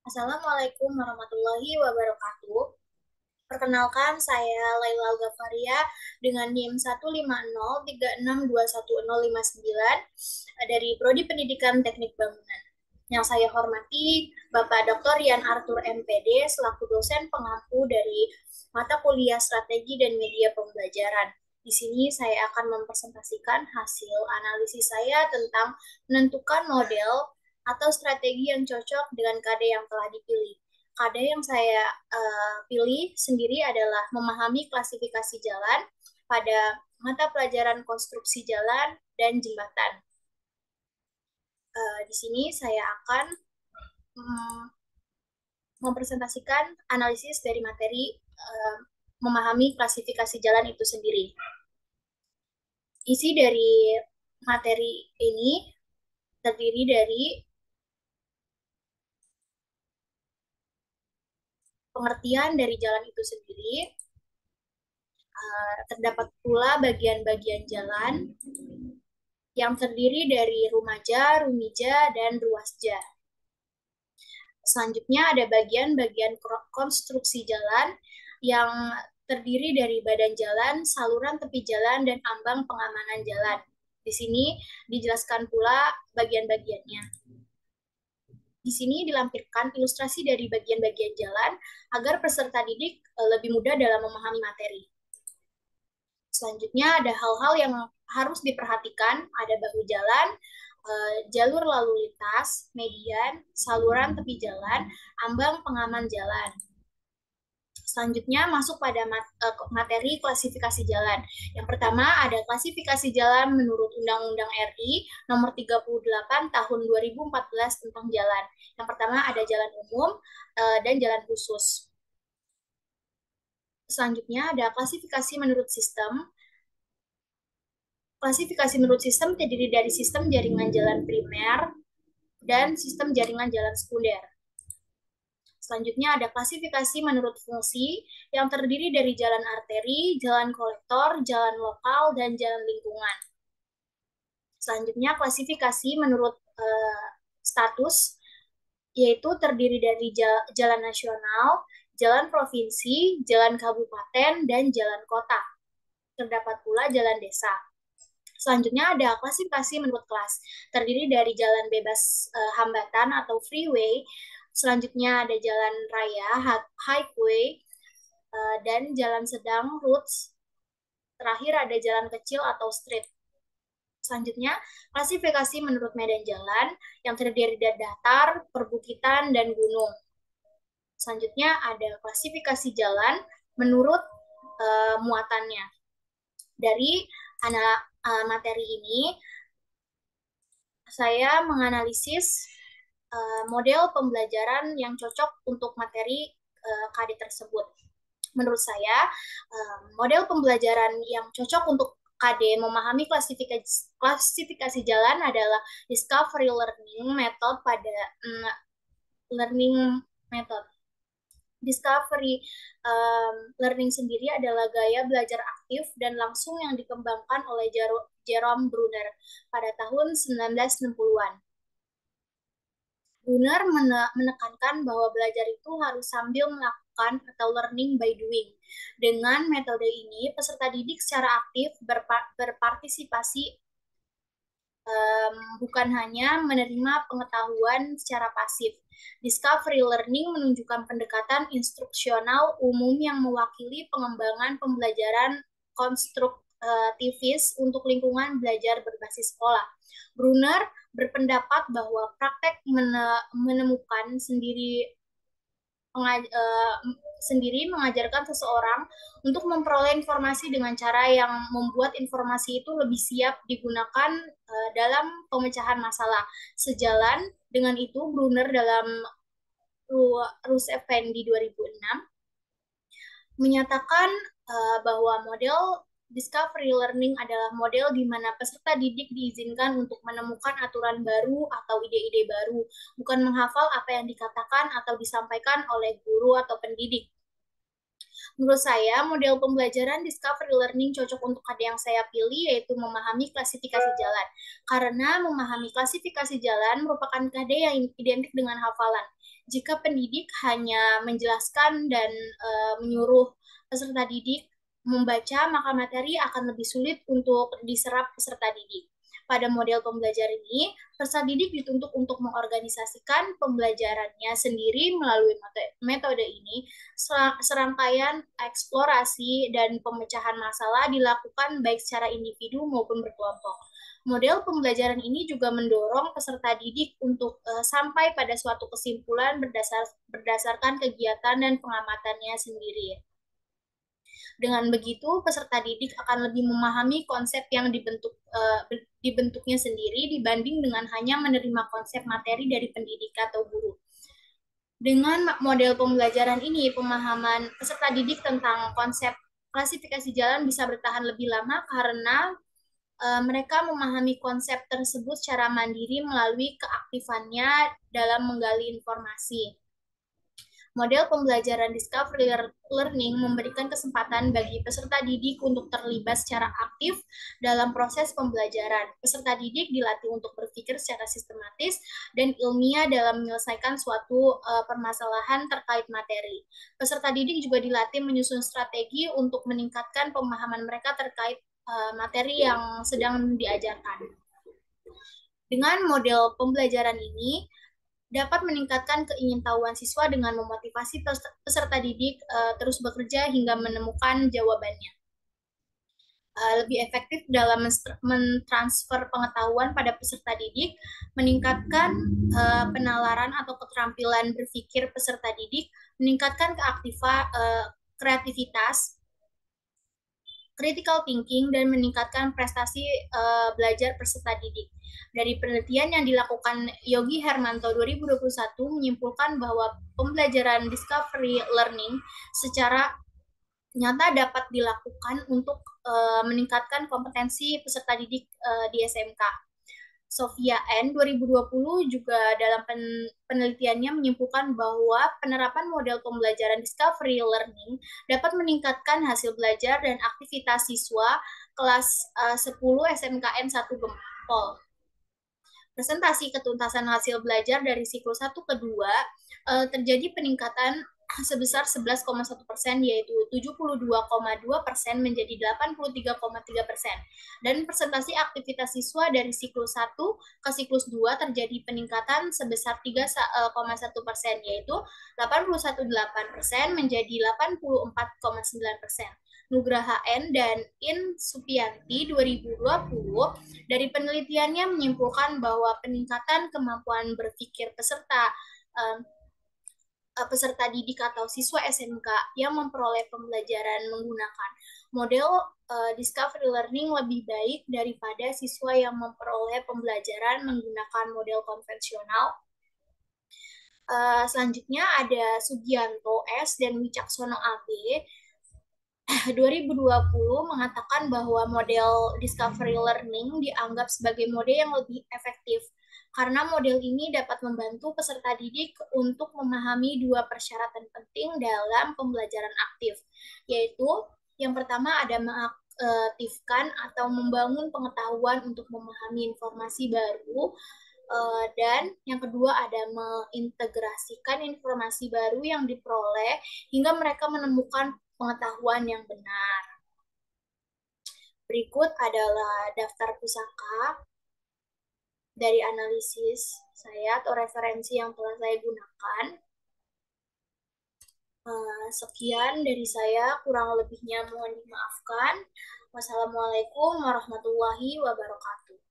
Assalamualaikum warahmatullahi wabarakatuh. Perkenalkan, saya Laila Gafaria dengan NIM 15036211059 dari Prodi Pendidikan Teknik Bangunan. Yang saya hormati Bapak Dr. Rian Arthur MPD selaku dosen pengampu dari mata kuliah Strategi dan Media Pembelajaran. Di sini saya akan mempresentasikan hasil analisis saya tentang menentukan model atau strategi yang cocok dengan KD yang telah dipilih. KD yang saya pilih sendiri adalah memahami klasifikasi jalan pada mata pelajaran konstruksi jalan dan jembatan. Di sini saya akan mempresentasikan analisis dari materi memahami klasifikasi jalan itu sendiri. Isi dari materi ini terdiri dari pengertian dari jalan itu sendiri, terdapat pula bagian-bagian jalan yang terdiri dari rumaja, rumija, dan ruasja. Selanjutnya ada bagian-bagian konstruksi jalan yang terdiri dari badan jalan, saluran tepi jalan, dan ambang pengamanan jalan. Di sini dijelaskan pula bagian-bagiannya. Di sini dilampirkan ilustrasi dari bagian-bagian jalan agar peserta didik lebih mudah dalam memahami materi. Selanjutnya ada hal-hal yang harus diperhatikan, ada bahu jalan, jalur lalu lintas, median, saluran tepi jalan, ambang pengaman jalan. Selanjutnya masuk pada materi klasifikasi jalan. Yang pertama ada klasifikasi jalan menurut Undang-Undang RI nomor 38 tahun 2014 tentang jalan. Yang pertama ada jalan umum dan jalan khusus. Selanjutnya ada klasifikasi menurut sistem. Klasifikasi menurut sistem terdiri dari sistem jaringan jalan primer dan sistem jaringan jalan sekunder. Selanjutnya ada klasifikasi menurut fungsi yang terdiri dari jalan arteri, jalan kolektor, jalan lokal, dan jalan lingkungan. Selanjutnya klasifikasi menurut status, yaitu terdiri dari jalan nasional, jalan provinsi, jalan kabupaten, dan jalan kota. Terdapat pula jalan desa. Selanjutnya ada klasifikasi menurut kelas, terdiri dari jalan bebas hambatan atau freeway. Selanjutnya ada jalan raya, highway, dan jalan sedang, roads. Terakhir ada jalan kecil atau street. Selanjutnya, klasifikasi menurut medan jalan yang terdiri dari datar, perbukitan, dan gunung. Selanjutnya ada klasifikasi jalan menurut muatannya. Dari materi ini, saya menganalisis model pembelajaran yang cocok untuk materi KD tersebut. Menurut saya, model pembelajaran yang cocok untuk KD memahami klasifikasi jalan adalah discovery learning method pada learning method. Discovery learning sendiri adalah gaya belajar aktif dan langsung yang dikembangkan oleh Jerome Bruner pada tahun 1960-an. Bruner menekankan bahwa belajar itu harus sambil melakukan atau learning by doing. Dengan metode ini, peserta didik secara aktif berpartisipasi, bukan hanya menerima pengetahuan secara pasif. Discovery learning menunjukkan pendekatan instruksional umum yang mewakili pengembangan pembelajaran konstruktivis untuk lingkungan belajar berbasis sekolah. Bruner berpendapat bahwa praktek menemukan sendiri mengajarkan seseorang untuk memperoleh informasi dengan cara yang membuat informasi itu lebih siap digunakan dalam pemecahan masalah. Sejalan dengan itu, Bruner dalam Rus Effendi 2006 menyatakan bahwa model discovery learning adalah model di mana peserta didik diizinkan untuk menemukan aturan baru atau ide-ide baru, bukan menghafal apa yang dikatakan atau disampaikan oleh guru atau pendidik. Menurut saya, model pembelajaran discovery learning cocok untuk KD yang saya pilih, yaitu memahami klasifikasi jalan. Karena memahami klasifikasi jalan merupakan KD yang identik dengan hafalan. Jika pendidik hanya menjelaskan dan menyuruh peserta didik membaca, maka materi akan lebih sulit untuk diserap peserta didik. Pada model pembelajaran ini, peserta didik dituntut untuk mengorganisasikan pembelajarannya sendiri melalui metode ini. Serangkaian eksplorasi dan pemecahan masalah dilakukan baik secara individu maupun berkelompok. Model pembelajaran ini juga mendorong peserta didik untuk sampai pada suatu kesimpulan berdasarkan kegiatan dan pengamatannya sendiri. Dengan begitu, peserta didik akan lebih memahami konsep yang dibentuknya sendiri dibanding dengan hanya menerima konsep materi dari pendidik atau guru. Dengan model pembelajaran ini, pemahaman peserta didik tentang konsep klasifikasi jalan bisa bertahan lebih lama karena mereka memahami konsep tersebut secara mandiri melalui keaktifannya dalam menggali informasi. Model pembelajaran discovery learning memberikan kesempatan bagi peserta didik untuk terlibat secara aktif dalam proses pembelajaran. Peserta didik dilatih untuk berpikir secara sistematis dan ilmiah dalam menyelesaikan suatu permasalahan terkait materi. Peserta didik juga dilatih menyusun strategi untuk meningkatkan pemahaman mereka terkait materi yang sedang diajarkan. Dengan model pembelajaran ini, dapat meningkatkan keingintahuan siswa dengan memotivasi peserta didik terus bekerja hingga menemukan jawabannya. Lebih efektif dalam mentransfer pengetahuan pada peserta didik, meningkatkan penalaran atau keterampilan berpikir peserta didik, meningkatkan kreativitas, critical thinking, dan meningkatkan prestasi belajar peserta didik. Dari penelitian yang dilakukan Yogi Hermanto 2021 menyimpulkan bahwa pembelajaran discovery learning secara nyata dapat dilakukan untuk meningkatkan kompetensi peserta didik di SMK. Sofia N. 2020 juga dalam penelitiannya menyimpulkan bahwa penerapan model pembelajaran discovery learning dapat meningkatkan hasil belajar dan aktivitas siswa kelas 10 SMKN 1 Gempol. Presentasi ketuntasan hasil belajar dari siklus 1 ke 2 terjadi peningkatan sebesar 11,1%, yaitu 72,2% menjadi 83,3%. Dan presentasi aktivitas siswa dari siklus 1 ke siklus 2 terjadi peningkatan sebesar 3,1%, yaitu 81,8% menjadi 84,9%. Nugraha N. dan In Supianti 2020 dari penelitiannya menyimpulkan bahwa peningkatan kemampuan berpikir peserta didik atau siswa SMK yang memperoleh pembelajaran menggunakan model discovery learning lebih baik daripada siswa yang memperoleh pembelajaran menggunakan model konvensional. Selanjutnya ada Sugianto S. dan Wicaksono AB 2020 mengatakan bahwa model discovery learning dianggap sebagai model yang lebih efektif karena model ini dapat membantu peserta didik untuk memahami dua persyaratan penting dalam pembelajaran aktif, yaitu yang pertama ada mengaktifkan atau membangun pengetahuan untuk memahami informasi baru, dan yang kedua ada mengintegrasikan informasi baru yang diperoleh hingga mereka menemukan pengetahuan yang benar. Berikut adalah daftar pusaka dari analisis saya atau referensi yang telah saya gunakan. Sekian dari saya, kurang lebihnya mohon dimaafkan. Wassalamualaikum warahmatullahi wabarakatuh.